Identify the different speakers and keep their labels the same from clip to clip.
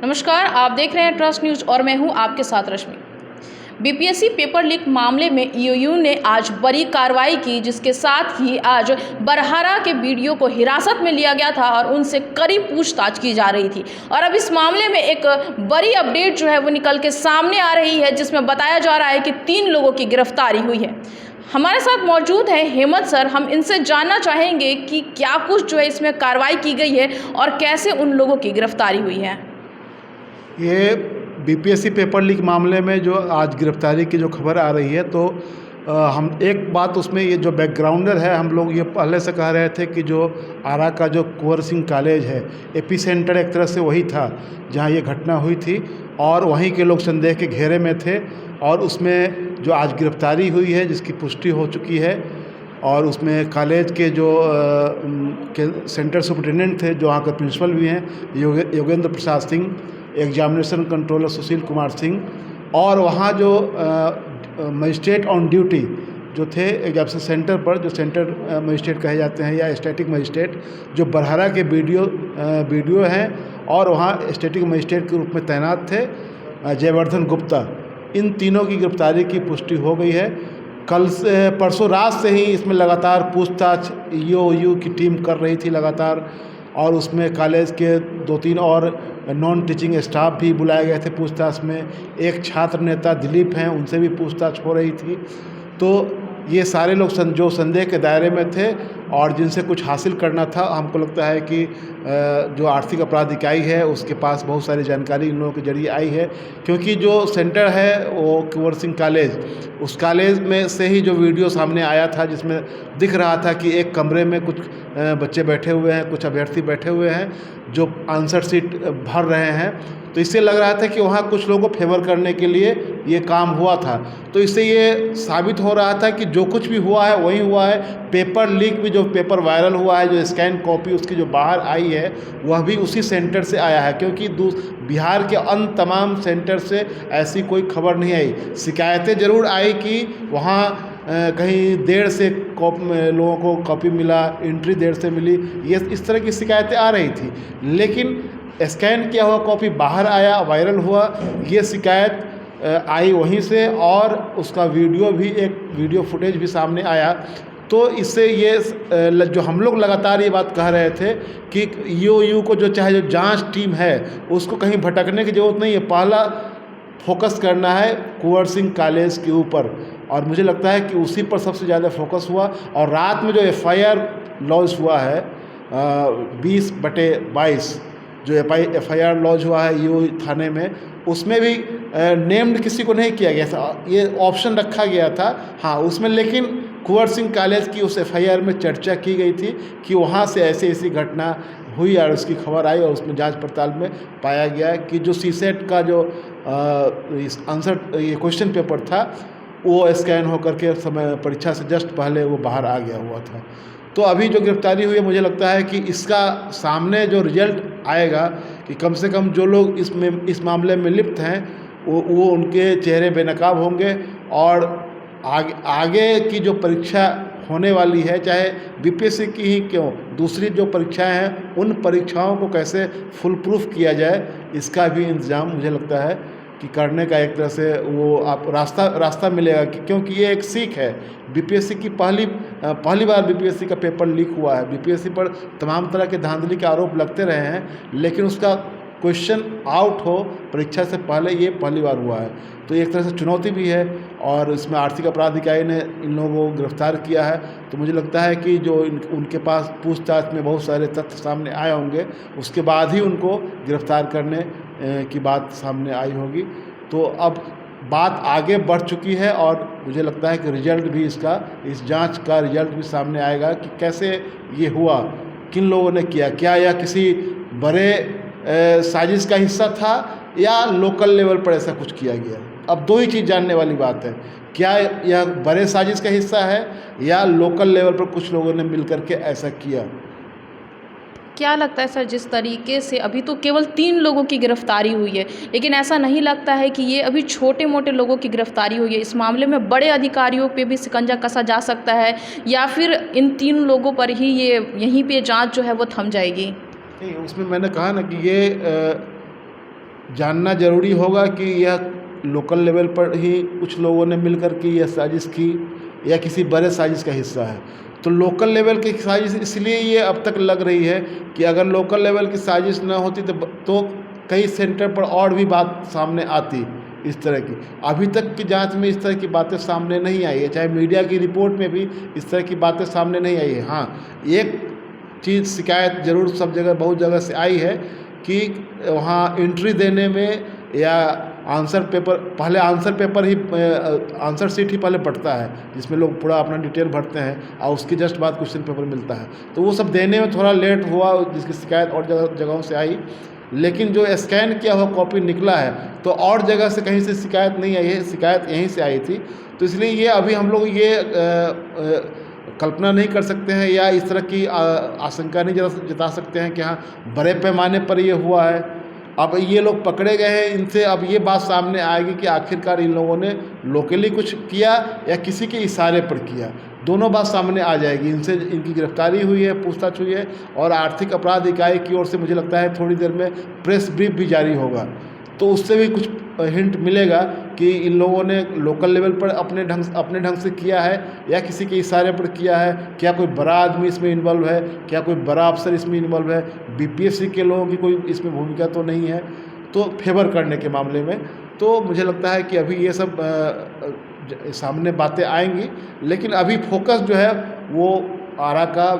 Speaker 1: नमस्कार, आप देख रहे हैं ट्रस्ट न्यूज़ और मैं हूं आपके साथ रश्मि। बीपीएससी पेपर लीक मामले में ईओयू ने आज बड़ी कार्रवाई की, जिसके साथ ही आज बरहरा के वीडियो को हिरासत में लिया गया था और उनसे कड़ी पूछताछ की जा रही थी। और अब इस मामले में एक बड़ी अपडेट जो है वो निकल के सामने आ रही है, जिसमें बताया जा रहा है कि 3 लोगों की गिरफ्तारी हुई है। हमारे साथ मौजूद है हेमंत सर। हम इनसे जानना चाहेंगे कि क्या कुछ जो है इसमें कार्रवाई की गई है और कैसे उन लोगों की गिरफ्तारी हुई है।
Speaker 2: ये बीपीएससी पेपर लीक मामले में जो आज गिरफ्तारी की जो खबर आ रही है, तो हम एक बात उसमें ये जो बैकग्राउंडर है, हम लोग ये पहले से कह रहे थे कि जो आरा का जो कुंवर सिंह कॉलेज है, एपी सेंटर एक तरह से वही था जहाँ ये घटना हुई थी और वहीं के लोग संदेह के घेरे में थे। और उसमें जो आज गिरफ्तारी हुई है, जिसकी पुष्टि हो चुकी है, और उसमें कॉलेज के जो सेंटर सुपरिटेंडेंट थे, जो वहाँ के प्रिंसिपल भी हैं, योगेंद्र प्रसाद सिंह, एग्जामिनेशन कंट्रोलर सुशील कुमार सिंह, और वहाँ जो मजिस्ट्रेट ऑन ड्यूटी जो थे एग्जामिनेशन सेंटर पर, जो सेंटर मजिस्ट्रेट कहे जाते हैं या स्टैटिक मजिस्ट्रेट, जो बरहरा के वीडियो हैं और वहाँ स्टैटिक मजिस्ट्रेट के रूप में तैनात थे, जयवर्धन गुप्ता। इन तीनों की गिरफ्तारी की पुष्टि हो गई है। कल से परसों रात से ही इसमें लगातार पूछताछ ईओयू की टीम कर रही थी लगातार, और उसमें कॉलेज के 2-3 और नॉन टीचिंग स्टाफ भी बुलाए गए थे पूछताछ में। एक छात्र नेता दिलीप हैं, उनसे भी पूछताछ हो रही थी। तो ये सारे लोग जो संदेह के दायरे में थे और जिनसे कुछ हासिल करना था। हमको लगता है कि जो आर्थिक अपराध इकाई है उसके पास बहुत सारी जानकारी इन लोगों के जरिए आई है, क्योंकि जो सेंटर है वो कुंवर सिंह कॉलेज, उस कॉलेज में से ही जो वीडियो सामने आया था, जिसमें दिख रहा था कि एक कमरे में कुछ बच्चे बैठे हुए हैं, कुछ अभ्यर्थी बैठे हुए हैं जो आंसर शीट भर रहे हैं। तो इससे लग रहा था कि वहाँ कुछ लोगों को फेवर करने के लिए ये काम हुआ था। तो इससे ये साबित हो रहा था कि जो कुछ भी हुआ है वही हुआ है। पेपर लीक भी, जो पेपर वायरल हुआ है, जो स्कैन कॉपी उसकी जो बाहर आई है, वह भी उसी सेंटर से आया है, क्योंकि बिहार के अन्य तमाम सेंटर से ऐसी कोई खबर नहीं आई। शिकायतें ज़रूर आई कि वहाँ कहीं देर से लोगों को कॉपी मिला, एंट्री देर से मिली, ये इस तरह की शिकायतें आ रही थी। लेकिन स्कैन किया हुआ कॉपी बाहर आया, वायरल हुआ, ये शिकायत आई वहीं से, और उसका वीडियो भी, एक वीडियो फुटेज भी सामने आया। तो इससे ये जो हम लोग लगातार ये बात कह रहे थे कि ईओयू को जो चाहे जो जांच टीम है उसको कहीं भटकने की ज़रूरत नहीं है। पहला फोकस करना है कुंवर सिंह कॉलेज के ऊपर, और मुझे लगता है कि उसी पर सबसे ज़्यादा फोकस हुआ। और रात में जो एफआईआर लॉन्च हुआ है 20/22, जो एफआईआर लॉन्च हुआ है ईओ थाने में, उसमें भी नेम्ड किसी को नहीं किया गया था, ये ऑप्शन रखा गया था। हाँ, उसमें लेकिन कुंवर सिंह कॉलेज की उस एफआईआर में चर्चा की गई थी कि वहाँ से ऐसी ऐसी घटना हुई और उसकी खबर आई, और उसमें जांच पड़ताल में पाया गया कि जो सीसेट का जो ये क्वेश्चन पेपर था, वो स्कैन होकर के समय परीक्षा से जस्ट पहले वो बाहर आ गया हुआ था। तो अभी जो गिरफ्तारी हुई है, मुझे लगता है कि इसका सामने जो रिजल्ट आएगा कि कम से कम जो लोग इस मामले में लिप्त हैं वो उनके चेहरे बेनकाब होंगे, और आगे की जो परीक्षा होने वाली है, चाहे बीपीएससी की ही क्यों, दूसरी जो परीक्षाएं हैं, उन परीक्षाओं को कैसे फुल प्रूफ किया जाए, इसका भी इंतजाम मुझे लगता है कि करने का एक तरह से वो आप रास्ता मिलेगा। क्योंकि ये एक सीख है। बीपीएससी की पहली बार बीपीएससी का पेपर लीक हुआ है। बीपीएससी पर तमाम तरह के धांधली के आरोप लगते रहे हैं, लेकिन उसका क्वेश्चन आउट हो परीक्षा से पहले, ये पहली बार हुआ है। तो एक तरह से चुनौती भी है, और इसमें आर्थिक अपराध इकाई ने इन लोगों को गिरफ्तार किया है। तो मुझे लगता है कि जो उनके पास पूछताछ में बहुत सारे तथ्य सामने आए होंगे, उसके बाद ही उनको गिरफ्तार करने की बात सामने आई होगी। तो अब बात आगे बढ़ चुकी है, और मुझे लगता है कि रिजल्ट भी इस जांच का रिजल्ट भी सामने आएगा कि कैसे ये हुआ, किन लोगों ने किया, क्या यह किसी बड़े साजिश का हिस्सा था या लोकल लेवल पर ऐसा कुछ किया गया। अब दो ही चीज़ जानने वाली बात है, क्या यह बड़े साजिश का हिस्सा है या लोकल लेवल पर कुछ लोगों ने मिलकर के ऐसा किया।
Speaker 1: क्या लगता है सर, जिस तरीके से अभी तो केवल 3 लोगों की गिरफ्तारी हुई है, लेकिन ऐसा नहीं लगता है कि ये अभी छोटे मोटे लोगों की गिरफ्तारी हुई है, इस मामले में बड़े अधिकारियों पे भी शिकंजा कसा जा सकता है, या फिर इन 3 लोगों पर ही यहीं पे जांच जो है वो थम जाएगी?
Speaker 2: नहीं, उसमें मैंने कहा ना कि ये जानना ज़रूरी होगा कि यह लोकल लेवल पर ही कुछ लोगों ने मिलकर के यह साजिश की या किसी बड़े साजिश का हिस्सा है। तो लोकल लेवल की साजिश इसलिए ये अब तक लग रही है कि अगर लोकल लेवल की साजिश ना होती तो कई सेंटर पर और भी बात सामने आती इस तरह की। अभी तक की जांच में इस तरह की बातें सामने नहीं आई है, चाहे मीडिया की रिपोर्ट में भी इस तरह की बातें सामने नहीं आई है। हाँ, एक चीज़ शिकायत ज़रूर सब जगह बहुत जगह से आई है कि वहाँ एंट्री देने में या आंसर पेपर पहले आंसर शीट ही पहले पड़ता है जिसमें लोग पूरा अपना डिटेल भरते हैं और उसके जस्ट बाद क्वेश्चन पेपर मिलता है, तो वो सब देने में थोड़ा लेट हुआ जिसकी शिकायत और जगहों से आई। लेकिन जो स्कैन किया हुआ कॉपी निकला है तो और जगह से कहीं से शिकायत नहीं आई है, शिकायत यहीं से आई थी। तो इसलिए ये अभी हम लोग ये कल्पना नहीं कर सकते हैं या इस तरह की आशंका नहीं जता सकते हैं कि हाँ बड़े पैमाने पर ये हुआ है। अब ये लोग पकड़े गए हैं, इनसे अब ये बात सामने आएगी कि आखिरकार इन लोगों ने लोकली कुछ किया या किसी के इशारे पर किया, दोनों बात सामने आ जाएगी। इनसे इनकी गिरफ्तारी हुई है, पूछताछ हुई है और आर्थिक अपराध इकाई की ओर से मुझे लगता है थोड़ी देर में प्रेस ब्रीफ भी जारी होगा, तो उससे भी कुछ हिंट मिलेगा कि इन लोगों ने लोकल लेवल पर अपने ढंग से किया है या किसी के इशारे पर किया है। क्या कोई बड़ा आदमी इसमें इन्वॉल्व है, क्या कोई बड़ा अफसर इसमें इन्वॉल्व है, बीपीएससी के लोगों की कोई इसमें भूमिका तो नहीं है। तो फेवर करने के मामले में तो मुझे लगता है कि अभी ये सब सामने बातें आएंगी, लेकिन अभी फोकस जो है वो आरा का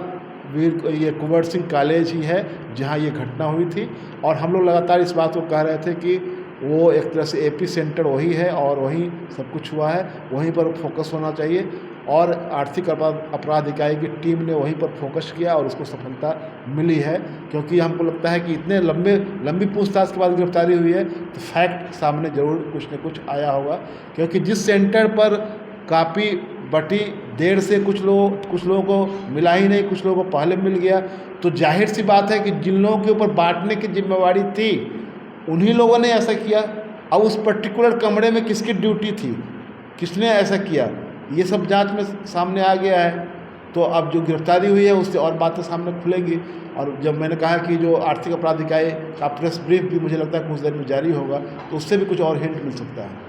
Speaker 2: ये कुंवर सिंह कॉलेज ही है जहाँ ये घटना हुई थी। और हम लोग लगातार इस बात को कह रहे थे कि वो एक तरह से एपी सेंटर वही है और वहीं सब कुछ हुआ है, वहीं पर फोकस होना चाहिए। और आर्थिक अपराध इकाई की टीम ने वहीं पर फोकस किया और उसको सफलता मिली है, क्योंकि हमको लगता है कि इतने लंबी पूछताछ के बाद गिरफ्तारी हुई है तो फैक्ट सामने ज़रूर कुछ न कुछ आया होगा। क्योंकि जिस सेंटर पर काफ़ी बटी देर से कुछ लोगों को मिला ही नहीं, कुछ लोगों को पहले मिल गया, तो जाहिर सी बात है कि जिन लोगों के ऊपर बांटने की जिम्मेवारी थी उन्हीं लोगों ने ऐसा किया। अब उस पर्टिकुलर कमरे में किसकी ड्यूटी थी, किसने ऐसा किया, ये सब जांच में सामने आ गया है। तो अब जो गिरफ्तारी हुई है उससे और बातें सामने खुलेंगी। और जब मैंने कहा कि जो आर्थिक अपराध इकाई का प्रेस ब्रीफ भी मुझे लगता है कुछ देर में जारी होगा, तो उससे भी कुछ और हिंट मिल सकता है।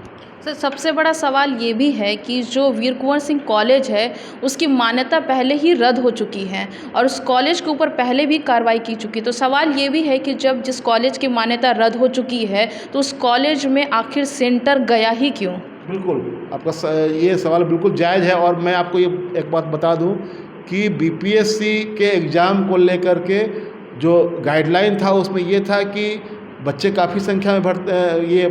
Speaker 1: सर, सबसे बड़ा सवाल ये भी है कि जो वीर कुंवर सिंह कॉलेज है उसकी मान्यता पहले ही रद्द हो चुकी है और उस कॉलेज के ऊपर पहले भी कार्रवाई की चुकी। तो सवाल ये भी है कि जब जिस कॉलेज की मान्यता रद्द हो चुकी है तो उस कॉलेज में आखिर सेंटर गया ही क्यों?
Speaker 2: बिल्कुल, आपका ये सवाल बिल्कुल जायज़ है। और मैं आपको ये एक बात बता दूं कि बीपीएससी के एग्ज़ाम को लेकर के जो गाइडलाइन था उसमें ये था कि बच्चे काफ़ी संख्या में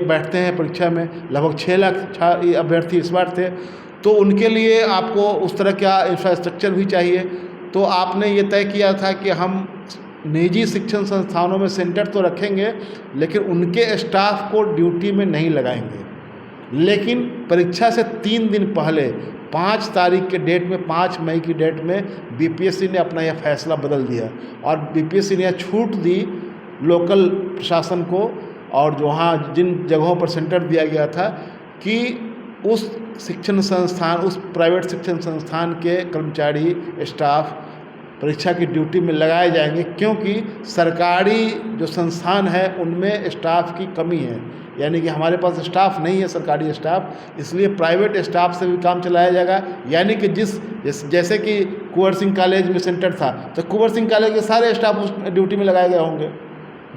Speaker 2: बैठते हैं परीक्षा में, लगभग 6 लाख अभ्यर्थी इस बार थे, तो उनके लिए आपको उस तरह का इंफ्रास्ट्रक्चर भी चाहिए। तो आपने ये तय किया था कि हम निजी शिक्षण संस्थानों में सेंटर तो रखेंगे लेकिन उनके स्टाफ को ड्यूटी में नहीं लगाएंगे। लेकिन परीक्षा से 3 दिन पहले 5 तारीख के डेट में, 5 मई की डेट में बीपीएससी ने अपना यह फैसला बदल दिया और बीपीएससी ने यह छूट दी लोकल प्रशासन को और जो वहाँ जिन जगहों पर सेंटर दिया गया था कि उस शिक्षण संस्थान, उस प्राइवेट शिक्षण संस्थान के कर्मचारी, स्टाफ परीक्षा की ड्यूटी में लगाए जाएंगे, क्योंकि सरकारी जो संस्थान है उनमें स्टाफ की कमी है। यानी कि हमारे पास स्टाफ नहीं है सरकारी स्टाफ, इसलिए प्राइवेट स्टाफ से भी काम चलाया जाएगा। यानी कि जैसे कि कुंवर सिंह कॉलेज में सेंटर था तो कुंवर सिंह कॉलेज के सारे स्टाफ उस ड्यूटी में लगाए गए होंगे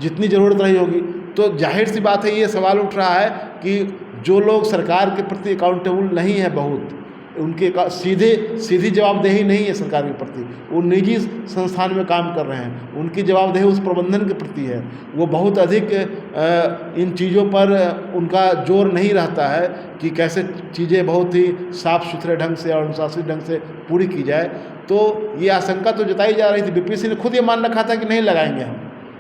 Speaker 2: जितनी ज़रूरत रही होगी। तो जाहिर सी बात है, ये सवाल उठ रहा है कि जो लोग सरकार के प्रति अकाउंटेबल नहीं है, बहुत उनके सीधी जवाबदेही नहीं है सरकार के प्रति, वो निजी संस्थान में काम कर रहे हैं, उनकी जवाबदेही उस प्रबंधन के प्रति है। वो बहुत अधिक इन चीज़ों पर उनका जोर नहीं रहता है कि कैसे चीज़ें बहुत ही साफ़ सुथरे ढंग से और अनुशासित ढंग से पूरी की जाए। तो ये आशंका तो जताई जा रही थी, बीपीएससी ने खुद ये मान रखा था कि नहीं लगाएंगे हम,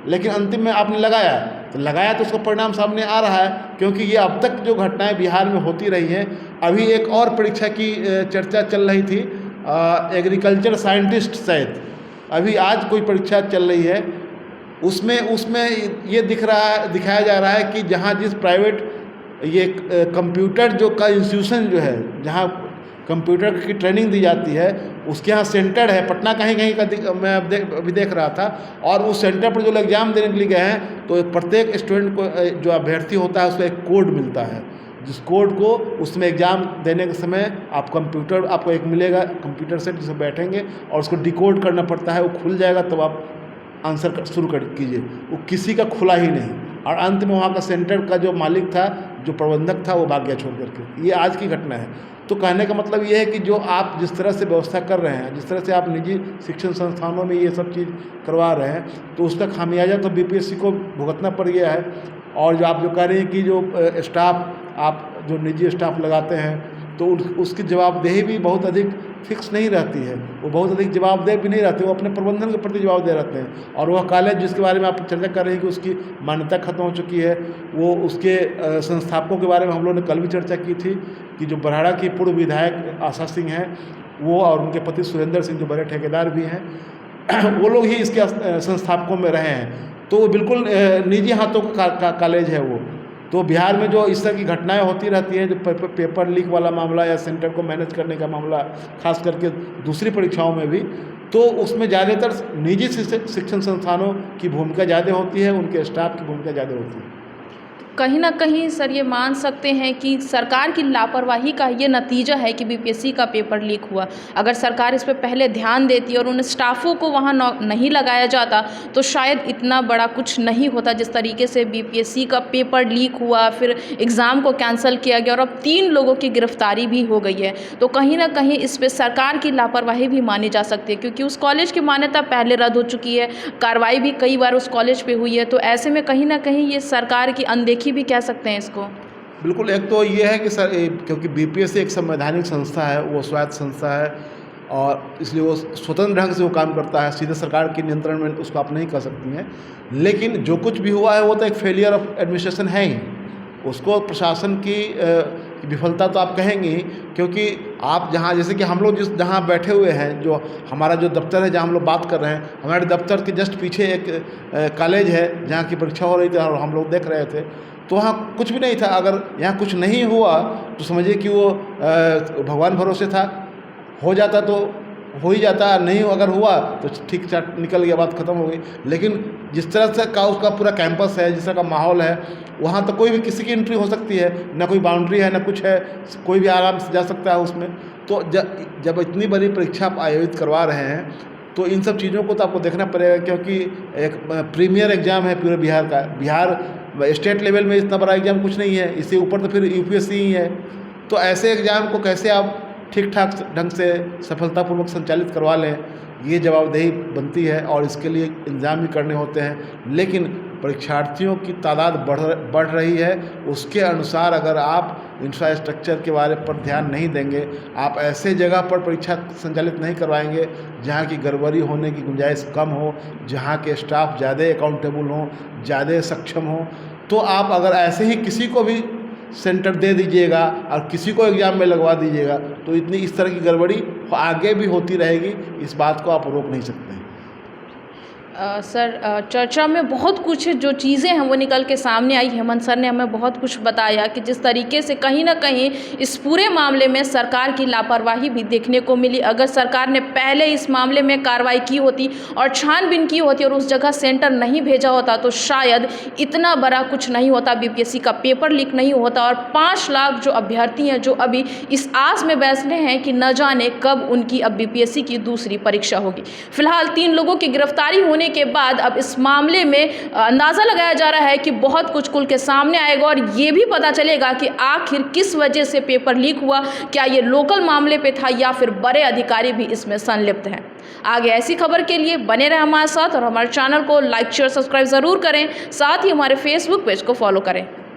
Speaker 2: लेकिन अंतिम में आपने लगाया तो उसका परिणाम सामने आ रहा है। क्योंकि ये अब तक जो घटनाएं बिहार में होती रही हैं, अभी एक और परीक्षा की चर्चा चल रही थी, एग्रीकल्चर साइंटिस्ट शायद अभी आज कोई परीक्षा चल रही है, उसमें ये दिखाया जा रहा है कि जहाँ जिस प्राइवेट ये कंप्यूटर जो का इंस्टीट्यूशन जो है, जहाँ कंप्यूटर की ट्रेनिंग दी जाती है, उसके यहाँ सेंटर है, पटना कहीं कहीं का मैं अभी देख रहा था। और उस सेंटर पर जो लोग एग्ज़ाम देने के लिए गए हैं तो प्रत्येक स्टूडेंट को, जो अभ्यर्थी होता है, उसको एक कोड मिलता है, जिस कोड को उसमें एग्ज़ाम देने के समय आपको एक मिलेगा कंप्यूटर सेट, जिसमें बैठेंगे और उसको डिकोड करना पड़ता है। वो खुल जाएगा तब आप आंसर शुरू कीजिए। वो किसी का खुला ही नहीं, और अंत में वहाँ का सेंटर का जो मालिक था, जो प्रबंधक था, वो भाग गया छोड़ करके। ये आज की घटना है। तो कहने का मतलब ये है कि जो आप जिस तरह से व्यवस्था कर रहे हैं, जिस तरह से आप निजी शिक्षण संस्थानों में ये सब चीज़ करवा रहे हैं, तो उसका खामियाजा तो बीपीएससी को भुगतना पड़ गया है। और जो आप जो कह रहे हैं कि जो स्टाफ, आप जो निजी स्टाफ लगाते हैं, तो उसकी जवाबदेही भी बहुत अधिक फिक्स नहीं रहती है, वो बहुत अधिक जवाबदेह भी नहीं रहते, वो अपने प्रबंधन के प्रति जवाबदेह रहते हैं। और वह कॉलेज जिसके बारे में आप चर्चा कर रहे हैं कि उसकी मान्यता खत्म हो चुकी है, वो उसके संस्थापकों के बारे में हम लोगों ने कल भी चर्चा की थी कि जो बरहाड़ा की पूर्व विधायक आशा सिंह हैं, वो और उनके पति सुरेंद्र सिंह जो बड़े ठेकेदार भी हैं, वो लोग ही इसके संस्थापकों में रहे हैं। तो वो बिल्कुल निजी हाथों का कॉलेज है वो। तो बिहार में जो इस तरह की घटनाएं होती रहती हैं, जो पेपर लीक वाला मामला या सेंटर को मैनेज करने का मामला, खास करके दूसरी परीक्षाओं में भी, तो उसमें ज़्यादातर निजी शिक्षण संस्थानों की भूमिका ज़्यादा होती है, उनके स्टाफ की भूमिका ज़्यादा होती है।
Speaker 1: कहीं ना कहीं सर ये मान सकते हैं कि सरकार की लापरवाही का ये नतीजा है कि बीपीएससी का पेपर लीक हुआ। अगर सरकार इस पर पहले ध्यान देती और उन स्टाफों को वहाँ नहीं लगाया जाता तो शायद इतना बड़ा कुछ नहीं होता। जिस तरीके से बीपीएससी का पेपर लीक हुआ, फिर एग्ज़ाम को कैंसिल किया गया और अब 3 लोगों की गिरफ्तारी भी हो गई है, तो कहीं ना कहीं इस पर सरकार की लापरवाही भी मानी जा सकती है, क्योंकि उस कॉलेज की मान्यता पहले रद्द हो चुकी है, कार्रवाई भी कई बार उस कॉलेज पर हुई है। तो ऐसे में कहीं ना कहीं ये सरकार की अनदेखी भी कह सकते हैं इसको।
Speaker 2: बिल्कुल, एक तो ये है कि सर, क्योंकि बीपीएससी एक संवैधानिक संस्था है, वो स्वायत्त संस्था है, और इसलिए वो स्वतंत्र ढंग से वो काम करता है, सीधे सरकार के नियंत्रण में उसको आप नहीं कर सकती हैं। लेकिन जो कुछ भी हुआ है वो तो एक फेलियर ऑफ एडमिनिस्ट्रेशन है ही, उसको प्रशासन की विफलता तो आप कहेंगे ही, क्योंकि आप जहाँ, जैसे कि हम लोग जहाँ बैठे हुए हैं, जो हमारा जो दफ्तर है, जहाँ हम लोग बात कर रहे हैं, हमारे दफ्तर के जस्ट पीछे एक कॉलेज है जहाँ की परीक्षा हो रही थी और हम लोग देख रहे थे। तो वहाँ कुछ भी नहीं था। अगर यहाँ कुछ नहीं हुआ तो समझिए कि वो भगवान भरोसे था, हो जाता तो हो ही जाता, नहीं अगर हुआ तो ठीक ठाक निकल गया, बात खत्म हो गई। लेकिन जिस तरह से का उसका पूरा कैंपस है, जिस तरह का माहौल है, वहाँ तो कोई भी किसी की एंट्री हो सकती है, ना कोई बाउंड्री है ना कुछ है, कोई भी आराम से जा सकता है उसमें। तो जब इतनी बड़ी परीक्षा आप आयोजित करवा रहे हैं तो इन सब चीज़ों को तो आपको देखना पड़ेगा, क्योंकि एक प्रीमियर एग्ज़ाम है पूरे बिहार का। बिहार स्टेट लेवल में इतना बड़ा एग्ज़ाम कुछ नहीं है, इससे ऊपर तो फिर यूपीएससी ही है। तो ऐसे एग्ज़ाम को कैसे आप ठीक ठाक ढंग से सफलतापूर्वक संचालित करवा लें, ये जवाबदेही बनती है और इसके लिए इंतजाम भी करने होते हैं। लेकिन परीक्षार्थियों की तादाद बढ़ रही है, उसके अनुसार अगर आप इंफ्रास्ट्रक्चर के बारे पर ध्यान नहीं देंगे, आप ऐसे जगह पर परीक्षा संचालित नहीं करवाएंगे जहाँ की गड़बड़ी होने की गुंजाइश कम हो, जहाँ के स्टाफ ज़्यादा अकाउंटेबल हों, ज़्यादा सक्षम हों, तो आप अगर ऐसे ही किसी को भी सेंटर दे दीजिएगा और किसी को एग्ज़ाम में लगवा दीजिएगा तो इस तरह की गड़बड़ी आगे भी होती रहेगी। इस बात को आप रोक नहीं सकते हैं।
Speaker 1: सर, चर्चा में बहुत कुछ जो चीज़ें हैं वो निकल के सामने आई। हेमंत सर ने हमें बहुत कुछ बताया कि जिस तरीके से कहीं ना कहीं इस पूरे मामले में सरकार की लापरवाही भी देखने को मिली। अगर सरकार ने पहले इस मामले में कार्रवाई की होती और छानबीन की होती और उस जगह सेंटर नहीं भेजा होता तो शायद इतना बड़ा कुछ नहीं होता, बीपीएससी का पेपर लीक नहीं होता और 5 लाख जो अभ्यर्थी हैं जो अभी इस आस में बैठे हैं कि न जाने कब उनकी अब बीपीएससी की दूसरी परीक्षा होगी। फिलहाल 3 लोगों की गिरफ्तारी होने के बाद अब इस मामले में अंदाज़ा लगाया जा रहा है कि बहुत कुछ खुल के सामने आएगा और ये भी पता चलेगा कि आखिर किस वजह से पेपर लीक हुआ, क्या ये लोकल मामले पे था या फिर बड़े अधिकारी भी इसमें संलिप्त हैं। आगे ऐसी खबर के लिए बने रहें हमारे साथ और हमारे चैनल को लाइक शेयर सब्सक्राइब ज़रूर करें, साथ ही हमारे फेसबुक पेज को फॉलो करें।